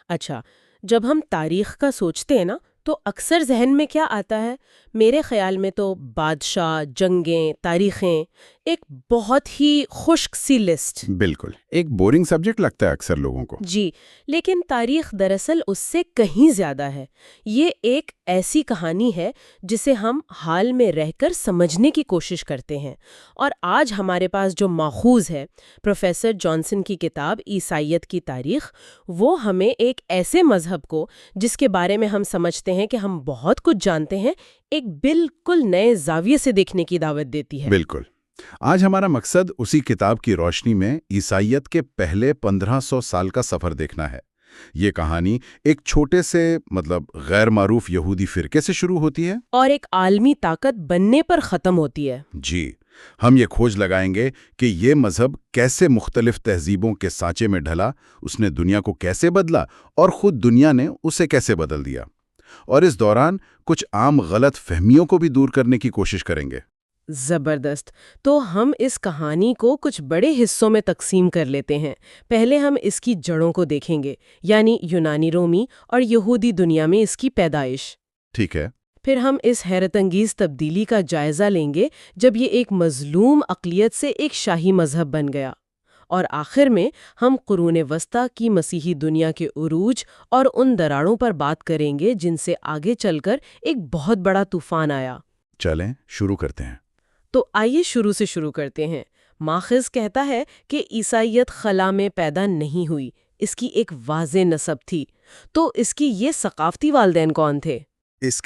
اچھا، جب ہم تاریخ کا سوچتے ہیں نا تو اکثر ذہن میں کیا آتا ہے؟ میرے خیال میں تو بادشاہ، جنگیں، تاریخیں، ایک بہت ہی خشک سی لسٹ۔ بالکل ایک بورنگ سبجیکٹ لگتا ہے اکثر لوگوں کو۔ جی، لیکن تاریخ دراصل اس سے کہیں زیادہ ہے۔ یہ ایک ایسی کہانی ہے جسے ہم حال میں رہ کر سمجھنے کی کوشش کرتے ہیں، اور آج ہمارے پاس جو ماخوذ ہے، پروفیسر جانسن کی کتاب عیسائیت کی تاریخ، وہ ہمیں ایک ایسے مذہب کو جس کے بارے میں ہم سمجھتے ہیں کہ ہم بہت کچھ جانتے ہیں، ایک بالکل نئے زاویے سے دیکھنے کی دعوت دیتی ہے۔ بالکل آج ہمارا مقصد اسی کتاب کی روشنی میں عیسائیت کے پہلے 1500 سال کا سفر دیکھنا ہے۔ یہ کہانی ایک چھوٹے سے غیر معروف یہودی فرقے سے شروع ہوتی ہے اور ایک عالمی طاقت بننے پر ختم ہوتی ہے۔ جی، ہم یہ کھوج لگائیں گے کہ یہ مذہب کیسے مختلف تہذیبوں کے سانچے میں ڈھلا، اس نے دنیا کو کیسے بدلا اور خود دنیا نے اسے کیسے بدل دیا، اور اس دوران کچھ عام غلط فہمیوں کو بھی دور کرنے کی کوشش کریں گے۔ زبردست! تو ہم اس کہانی کو کچھ بڑے حصوں میں تقسیم کر لیتے ہیں۔ پہلے ہم اس کی جڑوں کو دیکھیں گے، یعنی یونانی رومی اور یہودی دنیا میں اس کی پیدائش۔ ٹھیک ہے۔ پھر ہم اس حیرت انگیز تبدیلی کا جائزہ لیں گے جب یہ ایک مظلوم اقلیت سے ایک شاہی مذہب بن گیا، اور آخر میں ہم قرون وسطیٰ کی مسیحی دنیا کے عروج اور ان دراڑوں پر بات کریں گے جن سے آگے چل کر ایک بہت بڑا طوفان آیا۔ چلیں شروع کرتے ہیں۔ تو آئیے شروع سے شروع کرتے ہیں۔ ماخذ کہتا ہے کہ عیسائیت خلا میں پیدا نہیں ہوئی، اس کی ایک واضح نسب تھی۔ تو اس کی یہ ثقافتی والدین کون تھے؟ اس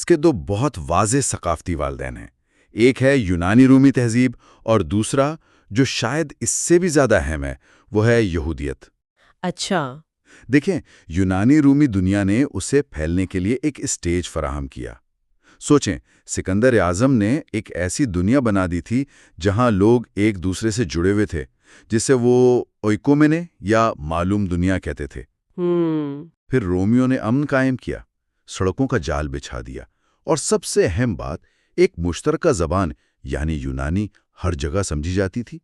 کے دو بہت واضح ثقافتی والدین ہیں۔ ایک ہے یونانی رومی تہذیب اور دوسرا، جو شاید اس سے بھی زیادہ اہم ہے، وہ ہے یہودیت۔ اچھا۔ دیکھیں، یونانی رومی دنیا نے اسے پھیلنے کے لیے ایک اسٹیج فراہم کیا۔ سوچیں، سکندر اعظم نے ایک ایسی دنیا بنا دی تھی جہاں لوگ ایک دوسرے سے جڑے ہوئے تھے، جسے وہ اوئکومنے یا معلوم دنیا کہتے تھے۔ پھر رومیوں نے امن قائم کیا، سڑکوں کا جال بچھا دیا، اور سب سے اہم بات، ایک مشترکہ زبان یعنی یونانی ہر جگہ سمجھی جاتی تھی۔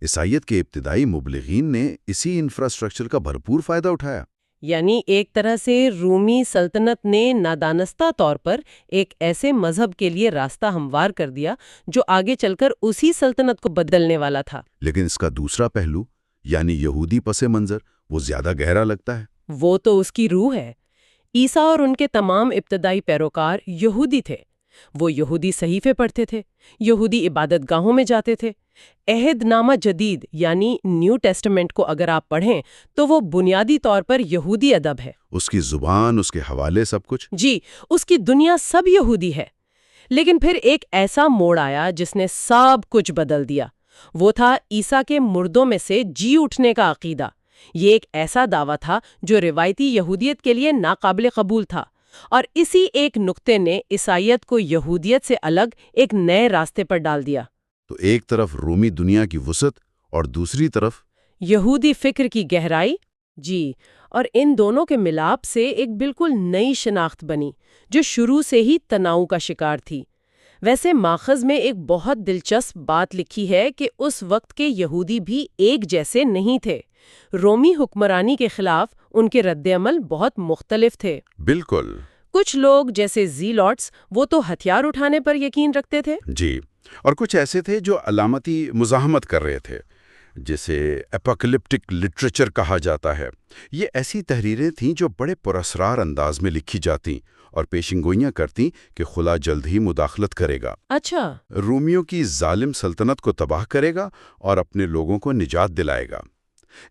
عیسائیت کے ابتدائی مبلغین نے اسی انفراسٹرکچر کا بھرپور فائدہ اٹھایا۔ یعنی ایک طرح سے رومی سلطنت نے نادانستہ طور پر ایک ایسے مذہب کے لیے راستہ ہموار کر دیا جو آگے چل کر اسی سلطنت کو بدلنے والا تھا۔ لیکن اس کا دوسرا پہلو یعنی یہودی پس منظر، وہ زیادہ گہرا لگتا ہے۔ وہ تو اس کی روح ہے۔ عیسیٰ اور ان کے تمام ابتدائی پیروکار یہودی تھے۔ وہ یہودی صحیفے پڑھتے تھے، یہودی عبادت گاہوں میں جاتے تھے۔ عہد نامہ جدید یعنی نیو ٹیسٹمنٹ کو اگر آپ پڑھیں تو وہ بنیادی طور پر یہودی ادب ہے۔ اس کی زبان، اس کے حوالے، سب کچھ۔ جی، اس کی دنیا سب یہودی ہے۔ لیکن پھر ایک ایسا موڑ آیا جس نے سب کچھ بدل دیا۔ وہ تھا عیسیٰ کے مردوں میں سے جی اٹھنے کا عقیدہ۔ یہ ایک ایسا دعویٰ تھا جو روایتی یہودیت کے لیے ناقابل قبول تھا، اور اسی ایک نقطے نے عیسائیت کو یہودیت سے الگ ایک نئے راستے پر ڈال دیا۔ تو ایک طرف رومی دنیا کی وسعت اور دوسری طرف یہودی فکر کی گہرائی۔ جی، اور ان دونوں کے ملاپ سے ایک بالکل نئی شناخت بنی جو شروع سے ہی تناؤ کا شکار تھی۔ ویسے ماخذ میں ایک بہت دلچسپ بات لکھی ہے کہ اس وقت کے یہودی بھی ایک جیسے نہیں تھے۔ رومی حکمرانی کے خلاف ان کے رد عمل بہت مختلف تھے۔ بالکل۔ کچھ لوگ جیسے زیلوٹس، وہ تو ہتھیار اٹھانے پر یقین رکھتے تھے۔ جی، اور کچھ ایسے تھے جو علامتی مزاحمت کر رہے تھے، جسے اپوکلپٹک لٹریچر کہا جاتا ہے۔ یہ ایسی تحریریں تھیں جو بڑے پراسرار انداز میں لکھی جاتیں اور پیشنگوئیاں کرتیں کہ خدا جلد ہی مداخلت کرے گا۔ اچھا۔ رومیوں کی ظالم سلطنت کو تباہ کرے گا اور اپنے لوگوں کو نجات دلائے گا۔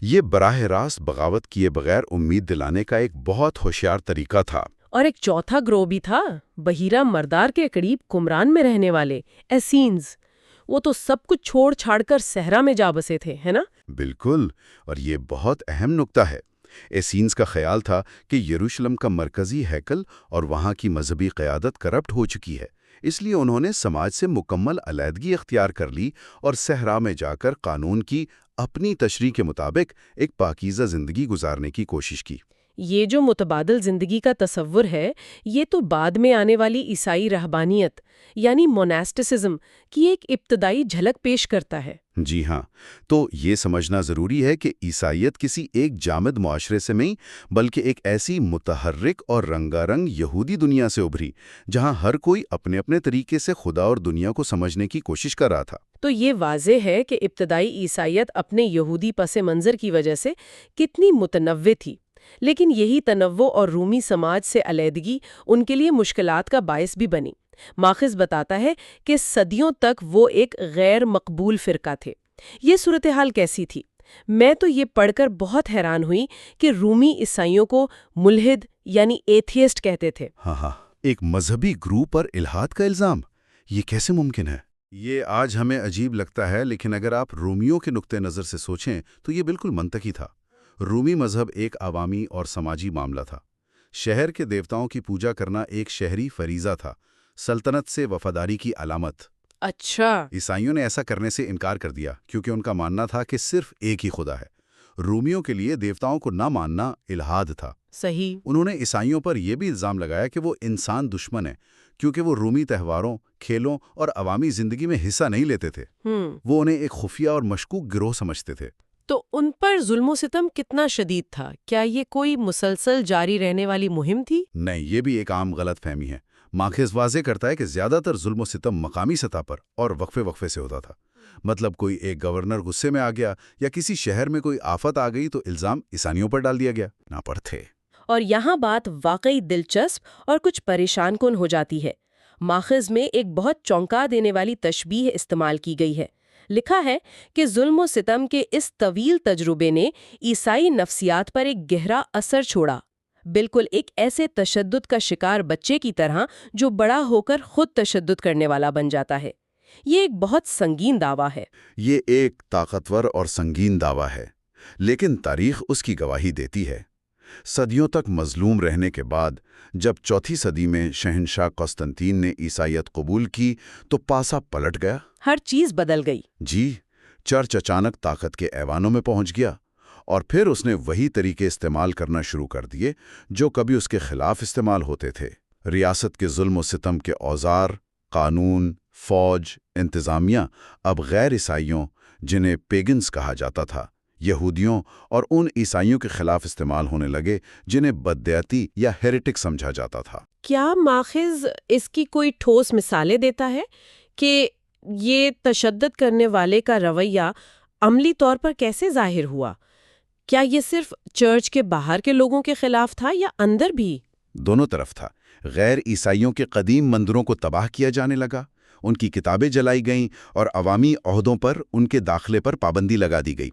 یہ براہ راست بغاوت کیے بغیر امید دلانے کا ایک بہت ہوشیار طریقہ تھا۔ اور ایک چوتھا گروہ بھی تھا، بحیرہ مردار کے قریب قمران میں رہنے والے ایسینز۔ وہ تو سب کچھ چھوڑ چھاڑ کر صحرا میں جا بسے تھے، ہے نا؟ بالکل، اور یہ بہت اہم نکتہ ہے۔ ایسینز کا خیال تھا کہ یروشلم کا مرکزی ہیکل اور وہاں کی مذہبی قیادت کرپٹ ہو چکی ہے، اس لیے انہوں نے سماج سے مکمل علیحدگی اختیار کر لی اور صحرا میں جا کر قانون کی اپنی تشریح کے مطابق ایک پاکیزہ زندگی گزارنے کی کوشش کی۔ یہ جو متبادل زندگی کا تصور ہے، یہ تو بعد میں آنے والی عیسائی رہبانیت یعنی موناسٹسزم کی ایک ابتدائی جھلک پیش کرتا ہے۔ جی ہاں، تو یہ سمجھنا ضروری ہے کہ عیسائیت کسی ایک جامد معاشرے سے نہیں، بلکہ ایک ایسی متحرک اور رنگا رنگ یہودی دنیا سے ابھری جہاں ہر کوئی اپنے اپنے طریقے سے خدا اور دنیا کو سمجھنے کی کوشش کر رہا تھا۔ تو یہ واضح ہے کہ ابتدائی عیسائیت اپنے یہودی پس منظر کی وجہ سے کتنی متنوع تھی، لیکن یہی تنوع اور رومی سماج سے علیحدگی ان کے لیے مشکلات کا باعث بھی بنی۔ ماخذ بتاتا ہے کہ صدیوں تک وہ ایک غیر مقبول فرقہ تھے۔ یہ صورتحال کیسی تھی؟ میں تو یہ پڑھ کر بہت حیران ہوئی کہ رومی عیسائیوں کو ملحد یعنی ایتھیسٹ کہتے تھے۔ ہاں، ایک مذہبی گروپ پر الحاد کا الزام، یہ کیسے ممکن ہے؟ یہ آج ہمیں عجیب لگتا ہے، لیکن اگر آپ رومیوں کے نقطہ نظر سے سوچیں تو یہ بالکل منطقی تھا۔ رومی مذہب ایک عوامی اور سماجی معاملہ تھا۔ شہر کے دیوتاؤں کی پوجا کرنا ایک شہری فریضہ تھا، سلطنت سے وفاداری کی علامت۔ اچھا۔ عیسائیوں نے ایسا کرنے سے انکار کر دیا کیونکہ ان کا ماننا تھا کہ صرف ایک ہی خدا ہے۔ رومیوں کے لیے دیوتاؤں کو نہ ماننا الحاد تھا۔ صحیح۔ انہوں نے عیسائیوں پر یہ بھی الزام لگایا کہ وہ انسان دشمن ہیں کیونکہ وہ رومی تہواروں، کھیلوں اور عوامی زندگی میں حصہ نہیں لیتے تھے۔ وہ انہیں ایک خفیہ اور مشکوک گروہ سمجھتے تھے۔ تو ان پر ظلم و ستم کتنا شدید تھا؟ کیا یہ کوئی مسلسل جاری رہنے والی مہم تھی؟ نہیں، یہ بھی ایک عام غلط فہمی ہے۔ ماخذ واضح کرتا ہے کہ زیادہ تر ظلم و ستم مقامی سطح پر اور وقفے سے ہوتا تھا۔ مطلب کوئی ایک گورنر غصے میں آ گیا یا کسی شہر میں کوئی آفت آ گئی تو الزام عیسائیوں پر ڈال دیا گیا، نہ پر تھے۔ اور یہاں بات واقعی دلچسپ اور کچھ پریشان کن ہو جاتی ہے۔ ماخذ میں ایک بہت چونکا دینے والی تشبیہ استعمال کی گئی ہے۔ لکھا ہے کہ ظلم و ستم کے اس طویل تجربے نے عیسائی نفسیات پر ایک گہرا اثر چھوڑا، بالکل ایک ایسے تشدد کا شکار بچے کی طرح جو بڑا ہو کر خود تشدد کرنے والا بن جاتا ہے۔ یہ ایک بہت سنگین دعویٰ ہے۔ یہ ایک طاقتور اور سنگین دعویٰ ہے، لیکن تاریخ اس کی گواہی دیتی ہے۔ صدیوں تک مظلوم رہنے کے بعد جب چوتھی صدی میں شہنشاہ قسطنطین نے عیسائیت قبول کی تو پاسا پلٹ گیا۔ ہر چیز بدل گئی۔ جی، چرچ اچانک طاقت کے ایوانوں میں پہنچ گیا، اور پھر اس نے وہی طریقے استعمال کرنا شروع کر دیے جو کبھی اس کے خلاف استعمال ہوتے تھے۔ ریاست کے ظلم و ستم کے اوزار، قانون، فوج، انتظامیہ اب غیر عیسائیوں، جنہیں پیگنز کہا جاتا تھا، یہودیوں اور ان عیسائیوں کے خلاف استعمال ہونے لگے جنہیں بدعتی یا ہیریٹک سمجھا جاتا تھا۔ کیا ماخذ اس کی کوئی ٹھوس مثالیں دیتا ہے کہ یہ تشدد کرنے والے کا رویہ عملی طور پر کیسے ظاہر ہوا؟ کیا یہ صرف چرچ کے باہر کے لوگوں کے خلاف تھا یا اندر بھی؟ دونوں طرف تھا۔ غیر عیسائیوں کے قدیم مندروں کو تباہ کیا جانے لگا، ان کی کتابیں جلائی گئیں اور عوامی عہدوں پر ان کے داخلے پر پابندی لگا دی گئی۔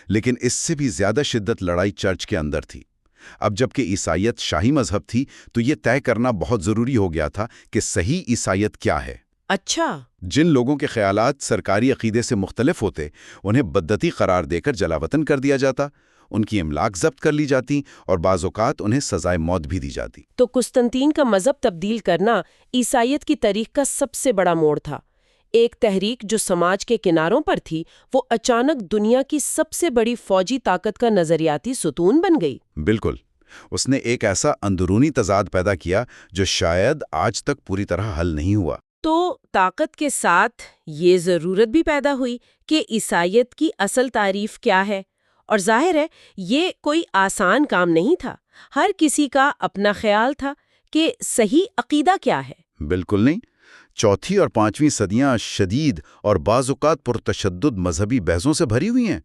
لیکن اس سے بھی زیادہ شدت لڑائی چرچ کے اندر تھی۔ اب جبکہ عیسائیت شاہی مذہب تھی تو یہ طے کرنا بہت ضروری ہو گیا تھا کہ صحیح عیسائیت کیا ہے۔ اچھا۔ جن لوگوں کے خیالات سرکاری عقیدے سے مختلف ہوتے انہیں بدعتی قرار دے کر جلاوطن کر دیا جاتا، ان کی املاک ضبط کر لی جاتی اور بعض اوقات انہیں سزائے موت بھی دی جاتی۔ تو قسطنطین کا مذہب تبدیل کرنا عیسائیت کی تاریخ کا سب سے بڑا موڑ تھا۔ ایک تحریک جو سماج کے کناروں پر تھی وہ اچانک دنیا کی سب سے بڑی فوجی طاقت کا نظریاتی ستون بن گئی۔ بالکل، اس نے ایک ایسا اندرونی تضاد پیدا کیا جو شاید آج تک پوری طرح حل نہیں ہوا۔ تو طاقت کے ساتھ یہ ضرورت بھی پیدا ہوئی کہ عیسائیت کی اصل تعریف کیا ہے، اور ظاہر ہے یہ کوئی آسان کام نہیں تھا۔ ہر کسی کا اپنا خیال تھا کہ صحیح عقیدہ کیا ہے۔ بالکل نہیں۔ چوتھی اور پانچویں صدیاں شدید اور بعض اوقات پرتشدد مذہبی بحثوں سے بھری ہوئی ہیں،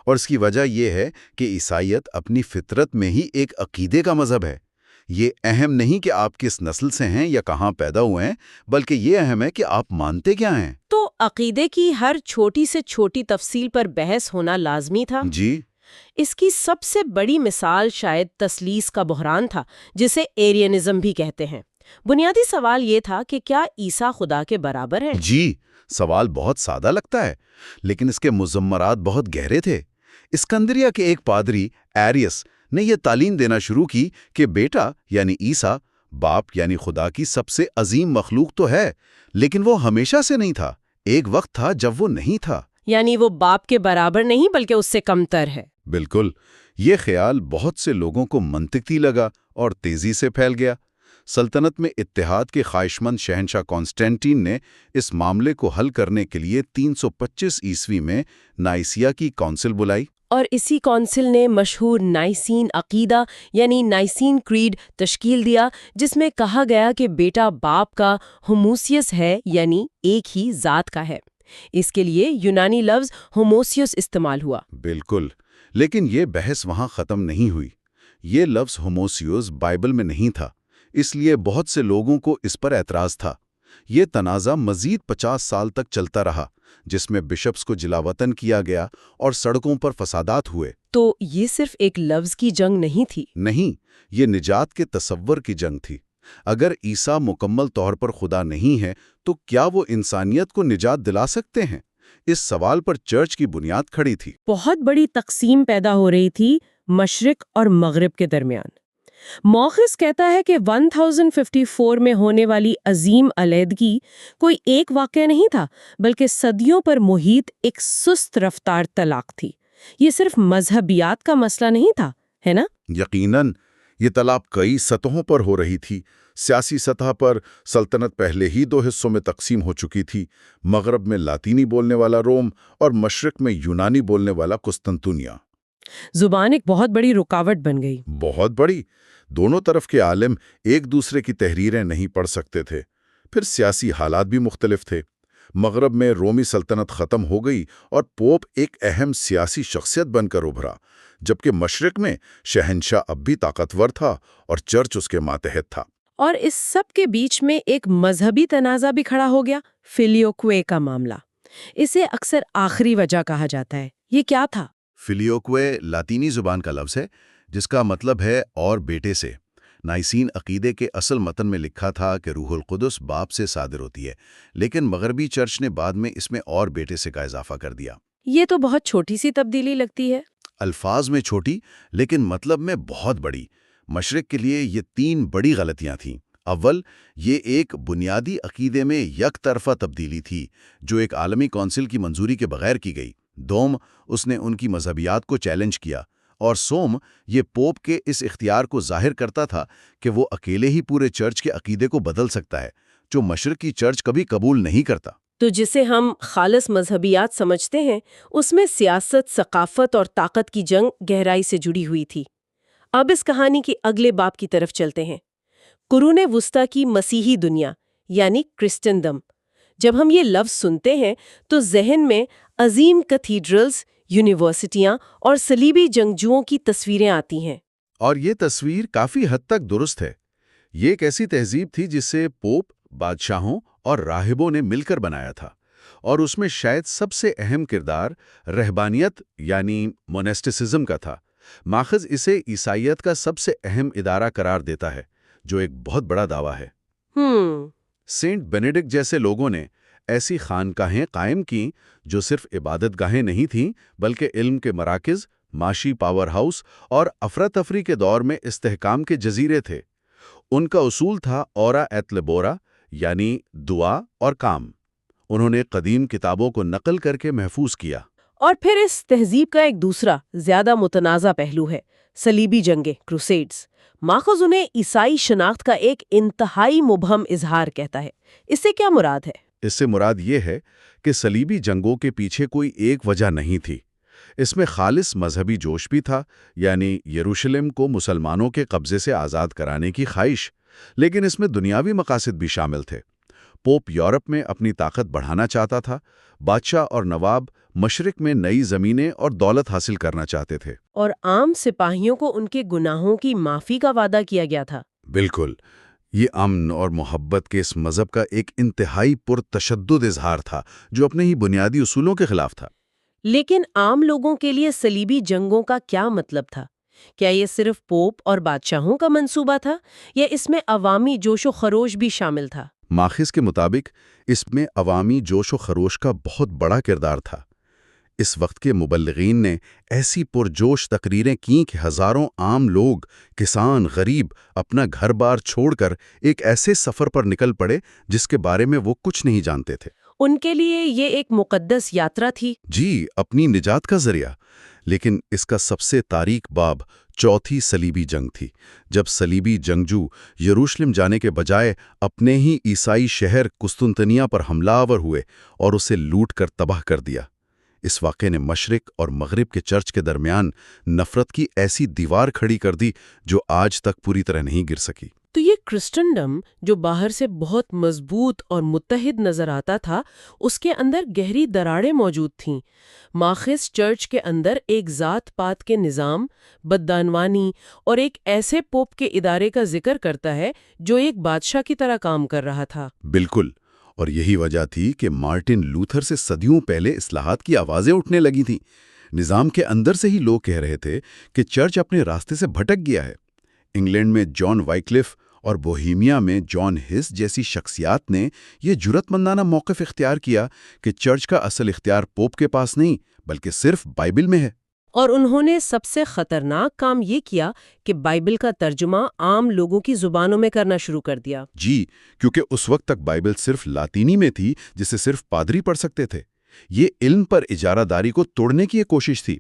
اور اس کی وجہ یہ ہے کہ عیسائیت اپنی فطرت میں ہی ایک عقیدے کا مذہب ہے۔ یہ اہم نہیں کہ آپ کس نسل سے ہیں یا کہاں پیدا ہوئے ہیں، بلکہ یہ اہم ہے کہ آپ مانتے کیا ہیں۔ تو عقیدے کی ہر چھوٹی سے چھوٹی تفصیل پر بحث ہونا لازمی تھا۔ جی۔ اس کی سب سے بڑی مثال شاید تثلیث کا بحران تھا، جسے ایرینزم بھی کہتے ہیں۔ بنیادی سوال یہ تھا کہ کیا عیسیٰ خدا کے برابر ہیں؟ جی، سوال بہت سادہ لگتا ہے، لیکن اس کے مضمرات بہت گہرے تھے۔ اسکندریہ کے ایک پادری ایریس نے یہ تعلیم دینا شروع کی کہ بیٹا یعنی عیسیٰ باپ یعنی خدا کی سب سے عظیم مخلوق تو ہے، لیکن وہ ہمیشہ سے نہیں تھا۔ ایک وقت تھا جب وہ نہیں تھا۔ یعنی وہ باپ کے برابر نہیں بلکہ اس سے کمتر ہے۔ بالکل، یہ خیال بہت سے لوگوں کو منطقی لگا اور تیزی سے پھیل گیا۔ سلطنت میں اتحاد کے خواہشمند شہنشاہ کانسٹینٹین نے اس معاملے کو حل کرنے کے لیے 325 عیسوی میں نائسیا کی کونسل بلائی۔ اور اسی کونسل نے مشہور نائسین عقیدہ یعنی نائسین کریڈ تشکیل دیا، جس میں کہا گیا کہ بیٹا باپ کا ہوموسیوس ہے، یعنی ایک ہی ذات کا ہے۔ اس کے لیے یونانی لفظ ہوموسیوس استعمال ہوا۔ بالکل، لیکن یہ بحث وہاں ختم نہیں ہوئی۔ یہ لفظ ہوموسیوس بائبل میں نہیں تھا، اس لیے بہت سے لوگوں کو اس پر اعتراض تھا۔ یہ تنازع مزید 50 سال تک چلتا رہا، جس میں بشپس کو جلاوطن کیا گیا اور سڑکوں پر فسادات ہوئے۔ تو یہ صرف ایک لفظ کی جنگ نہیں تھی؟ نہیں، یہ نجات کے تصور کی جنگ تھی۔ اگر عیسیٰ مکمل طور پر خدا نہیں ہے تو کیا وہ انسانیت کو نجات دلا سکتے ہیں؟ اس سوال پر چرچ کی بنیاد کھڑی تھی۔ بہت بڑی تقسیم پیدا ہو رہی تھی مشرق اور مغرب کے درمیان۔ موخص کہتا ہے کہ 1054 میں ہونے والی عظیم علیحدگی کوئی ایک واقعہ نہیں تھا، بلکہ صدیوں پر محیط ایک سست رفتار طلاق تھی۔ یہ صرف مذہبیات کا مسئلہ نہیں تھا، ہے نا؟ یقیناً یہ طلاق کئی سطحوں پر ہو رہی تھی۔ سیاسی سطح پر سلطنت پہلے ہی 2 حصوں میں تقسیم ہو چکی تھی، مغرب میں لاطینی بولنے والا روم اور مشرق میں یونانی بولنے والا قسطنطنیہ۔ زبان ایک بہت بڑی رکاوٹ بن گئی۔ بہت بڑی۔ دونوں طرف کے عالم ایک دوسرے کی تحریریں نہیں پڑھ سکتے تھے۔ پھر سیاسی حالات بھی مختلف تھے۔ مغرب میں رومی سلطنت ختم ہو گئی اور پوپ ایک اہم سیاسی شخصیت بن کر ابھرا، جبکہ مشرق میں شہنشاہ اب بھی طاقتور تھا اور چرچ اس کے ماتحت تھا۔ اور اس سب کے بیچ میں ایک مذہبی تنازع بھی کھڑا ہو گیا، فلیوکوے کا معاملہ۔ اسے اکثر آخری وجہ کہا جاتا ہے۔ یہ کیا تھا؟ فلیوکوے لاطینی زبان کا لفظ ہے جس کا مطلب ہے اور بیٹے سے۔ نائسین عقیدے کے اصل متن میں لکھا تھا کہ روح القدس باپ سے صادر ہوتی ہے، لیکن مغربی چرچ نے بعد میں اس میں اور بیٹے سے کا اضافہ کر دیا۔ یہ تو بہت چھوٹی سی تبدیلی لگتی ہے۔ الفاظ میں چھوٹی لیکن مطلب میں بہت بڑی۔ مشرق کے لیے یہ 3 بڑی غلطیاں تھیں۔ اول، یہ ایک بنیادی عقیدے میں یک طرفہ تبدیلی تھی جو ایک عالمی کونسل کی منظوری کے بغیر کی گئی۔ دوم، اس نے ان کی مذہبیات کو چیلنج کیا۔ اور سوم، یہ پوپ کے اس اختیار کو ظاہر کرتا تھا کہ وہ اکیلے ہی پورے چرچ کے عقیدے کو بدل سکتا ہے، جو مشرق کی چرچ کبھی قبول نہیں کرتا۔ تو جسے ہم خالص مذہبیات سمجھتے ہیں، اس میں سیاست، ثقافت اور طاقت کی جنگ گہرائی سے جڑی ہوئی تھی۔ اب اس کہانی کی اگلے باب کی طرف چلتے ہیں، قرون وسطیٰ کی مسیحی دنیا یعنی کرسچندم۔ جب ہم یہ لفظ سنتے ہیں تو ذہن میں عظیم کیتھیڈرلز، یونیورسٹیاں اور صلیبی جنگجوؤں کی تصویریں آتی ہیں۔ اور یہ تصویر کافی حد تک درست ہے۔ یہ ایک ایسی تہذیب تھی جسے پوپ، بادشاہوں اور راہبوں نے مل کر بنایا تھا، اور اس میں شاید سب سے اہم کردار رہبانیت یعنی موناسٹسزم کا تھا۔ ماخذ اسے عیسائیت کا سب سے اہم ادارہ قرار دیتا ہے، جو ایک بہت بڑا دعویٰ ہے۔ سینٹ بینیڈکٹ جیسے لوگوں نے ایسی خانقاہیں قائم کیں جو صرف عبادت گاہیں نہیں تھیں بلکہ علم کے مراکز، معاشی پاور ہاؤس اور افراتفری کے دور میں استحکام کے جزیرے تھے۔ ان کا اصول تھا اورا ایت لیبورا، یعنی دعا اور کام۔ انہوں نے قدیم کتابوں کو نقل کر کے محفوظ کیا۔ اور پھر اس تہذیب کا ایک دوسرا زیادہ متنازع پہلو ہے صلیبی جنگیں، کروسیڈز۔ ماخذ انہیں عیسائی شناخت کا ایک انتہائی مبہم اظہار کہتا ہے۔ اس سے کیا مراد ہے؟ اس سے مراد یہ ہے کہ صلیبی جنگوں کے پیچھے کوئی ایک وجہ نہیں تھی۔ اس میں خالص مذہبی جوش بھی تھا، یعنی یروشلم کو مسلمانوں کے قبضے سے آزاد کرانے کی خواہش، لیکن اس میں دنیاوی مقاصد بھی شامل تھے۔ پوپ یورپ میں اپنی طاقت بڑھانا چاہتا تھا، بادشاہ اور نواب مشرق میں نئی زمینیں اور دولت حاصل کرنا چاہتے تھے، اور عام سپاہیوں کو ان کے گناہوں کی معافی کا وعدہ کیا گیا تھا۔ بالکل، یہ امن اور محبت کے اس مذہب کا ایک انتہائی پرتشدد اظہار تھا جو اپنے ہی بنیادی اصولوں کے خلاف تھا۔ لیکن عام لوگوں کے لیے صلیبی جنگوں کا کیا مطلب تھا؟ کیا یہ صرف پوپ اور بادشاہوں کا منصوبہ تھا یا اس میں عوامی جوش و خروش بھی شامل تھا؟ ماخذ کے مطابق اس میں عوامی جوش و خروش کا بہت بڑا کردار تھا۔ اس وقت کے مبلغین نے ایسی پرجوش تقریریں کیں کہ ہزاروں عام لوگ، کسان، غریب اپنا گھر بار چھوڑ کر ایک ایسے سفر پر نکل پڑے جس کے بارے میں وہ کچھ نہیں جانتے تھے۔ ان کے لیے یہ ایک مقدس یاترا تھی۔ جی، اپنی نجات کا ذریعہ۔ لیکن اس کا سب سے تاریک باب چوتھی صلیبی جنگ تھی، جب صلیبی جنگجو یروشلم جانے کے بجائے اپنے ہی عیسائی شہر قسطنطنیہ پر حملہ آور ہوئے اور اسے لوٹ کر تباہ کر دیا۔ اس واقعے نے مشرق اور مغرب کے چرچ کے درمیان نفرت کی ایسی دیوار کھڑی کر دی جو آج تک پوری طرح نہیں گر سکی۔ تو یہ کرسچنڈم جو باہر سے بہت مضبوط اور متحد نظر آتا تھا، اس کے اندر گہری دراڑیں موجود تھیں۔ ماخذ چرچ کے اندر ایک ذات پات کے نظام، بدعنوانی اور ایک ایسے پوپ کے ادارے کا ذکر کرتا ہے جو ایک بادشاہ کی طرح کام کر رہا تھا۔ بالکل، اور یہی وجہ تھی کہ مارٹن لوتھر سے صدیوں پہلے اصلاحات کی آوازیں اٹھنے لگی تھیں۔ نظام کے اندر سے ہی لوگ کہہ رہے تھے کہ چرچ اپنے راستے سے بھٹک گیا ہے۔ انگلینڈ میں جان وائکلف اور بوہیمیا میں جان ہس جیسی شخصیات نے یہ جرأت مندانہ موقف اختیار کیا کہ چرچ کا اصل اختیار پوپ کے پاس نہیں بلکہ صرف بائبل میں ہے۔ اور انہوں نے سب سے خطرناک کام یہ کیا کہ بائبل کا ترجمہ عام لوگوں کی زبانوں میں کرنا شروع کر دیا۔ جی، کیونکہ اس وقت تک بائبل صرف لاطینی میں تھی جسے صرف پادری پڑھ سکتے تھے۔ یہ علم پر اجارہ داری کو توڑنے کی ایک کوشش تھی۔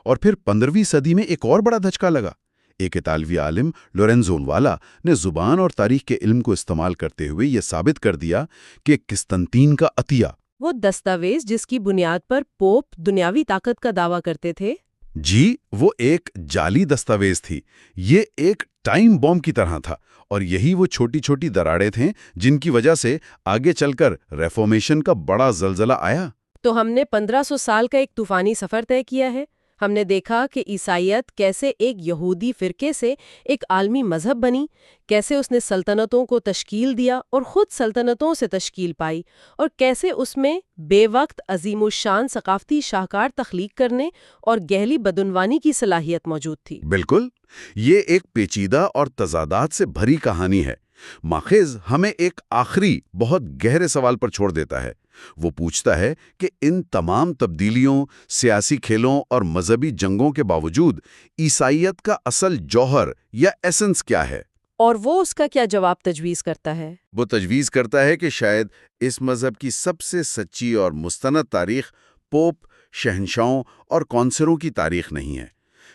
اور پھر 15ویں صدی میں ایک اور بڑا دھچکا لگا۔ ایک اطالوی عالم لورنزو والا نے زبان اور تاریخ کے علم کو استعمال کرتے ہوئے یہ ثابت کر دیا کہ قسطنطین کا عطیہ، وہ دستاویز جس کی بنیاد پر پوپ دنیاوی طاقت کا دعویٰ کرتے تھے، جی، وہ ایک جعلی دستاویز تھی۔ یہ ایک ٹائم بوم کی طرح تھا، اور یہی وہ چھوٹی چھوٹی دراڑیں تھیں جن کی وجہ سے آگے چل کر ریفارمیشن کا بڑا زلزلہ آیا۔ تو ہم نے 1500 سال کا ایک طوفانی سفر طے کیا ہے۔ ہم نے دیکھا کہ عیسائیت کیسے ایک یہودی فرقے سے ایک عالمی مذہب بنی، کیسے اس نے سلطنتوں کو تشکیل دیا اور خود سلطنتوں سے تشکیل پائی، اور کیسے اس میں بے وقت عظیم الشان ثقافتی شاہکار تخلیق کرنے اور گہری بدعنوانی کی صلاحیت موجود تھی۔ بالکل، یہ ایک پیچیدہ اور تضادات سے بھری کہانی ہے۔ ماخذ ہمیں ایک آخری بہت گہرے سوال پر چھوڑ دیتا ہے۔ وہ پوچھتا ہے کہ ان تمام تبدیلیوں، سیاسی کھیلوں اور مذہبی جنگوں کے باوجود عیسائیت کا اصل جوہر یا ایسنس کیا ہے؟ اور وہ اس کا کیا جواب تجویز کرتا ہے؟ وہ تجویز کرتا ہے کہ شاید اس مذہب کی سب سے سچی اور مستند تاریخ پوپ، شہنشاہوں اور کونسلوں کی تاریخ نہیں ہے۔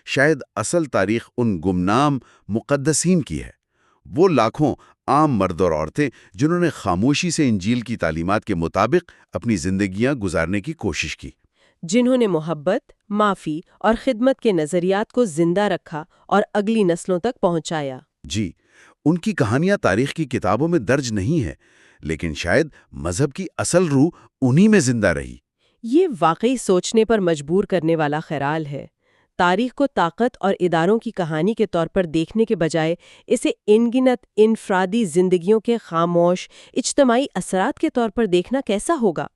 شاید اصل تاریخ ان گمنام مقدسین کی ہے، وہ لاکھوں عام مرد اور عورتیں جنہوں نے خاموشی سے انجیل کی تعلیمات کے مطابق اپنی زندگیاں گزارنے کی کوشش کی، جنہوں نے محبت، معافی اور خدمت کے نظریات کو زندہ رکھا اور اگلی نسلوں تک پہنچایا۔ جی، ان کی کہانیاں تاریخ کی کتابوں میں درج نہیں ہے، لیکن شاید مذہب کی اصل روح انہی میں زندہ رہی۔ یہ واقعی سوچنے پر مجبور کرنے والا خیال ہے۔ تاریخ کو طاقت اور اداروں کی کہانی کے طور پر دیکھنے کے بجائے اسے ان گنت انفرادی زندگیوں کے خاموش اجتماعی اثرات کے طور پر دیکھنا کیسا ہوگا؟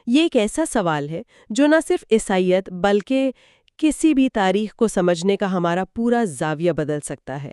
یہ ایک ایسا سوال ہے جو نہ صرف عیسائیت بلکہ کسی بھی تاریخ کو سمجھنے کا ہمارا پورا زاویہ بدل سکتا ہے۔